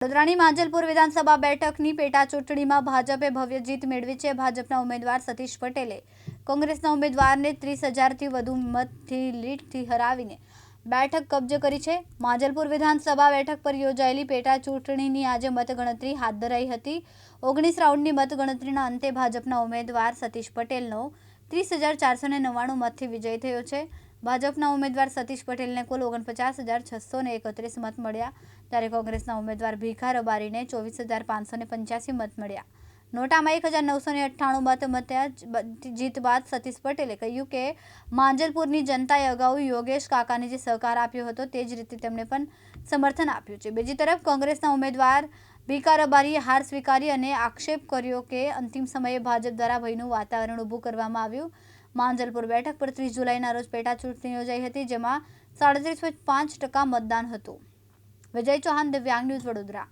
વડોદરાની માંજલપુર વિધાનસભા બેઠકની પેટા ચૂંટણીમાં ભાજપે ભવ્ય જીત મેળવી છે। ભાજપના ઉમેદવાર સતીશ પટેલે કોંગ્રેસના ઉમેદવારને 30,000થી વધુ મતથી લીડથી હરાવીને બેઠક કબજે કરી છે। માંજલપુર વિધાનસભા બેઠક પર યોજાયેલી પેટા ચૂંટણીની આજે મતગણતરી હાથ ધરાઈ હતી। 19 રાઉન્ડની મતગણતરીના અંતે ભાજપના ઉમેદવાર સતીશ પટેલનો 30,499 મતથી વિજય થયો છે। ભાજપના ઉમેદવાર સતીશ પટેલને કુલ 49,631 મત મળ્યા, ત્યારે કોંગ્રેસના ઉમેદવાર ભીખા રબારીને 24,585 મત મળ્યા। નોટામાં 1,998 મત મળ્યા। જીત બાદ સતીશ પટેલે કહ્યું કે માંજલપુરની જનતાએ અગાઉ યોગેશ કાકાને જે સહકાર આપ્યો હતો તે જ રીતે તેમણે પણ સમર્થન આપ્યું છે। બીજી તરફ કોંગ્રેસના ઉમેદવાર ભીખા રબારીએ હાર સ્વીકારી અને આક્ષેપ કર્યો કે અંતિમ સમયે ભાજપ દ્વારા ભયનું વાતાવરણ ઊભું કરવામાં આવ્યું। માંજલપુર બેઠક પર 30 જુલાઈના રોજ પેટા ચૂંટણી યોજાઈ હતી, જેમાં 37.5% મતદાન હતું। વિજય ચૌહાણ, દિવ્યાંગ ન્યૂઝ, વડોદરા।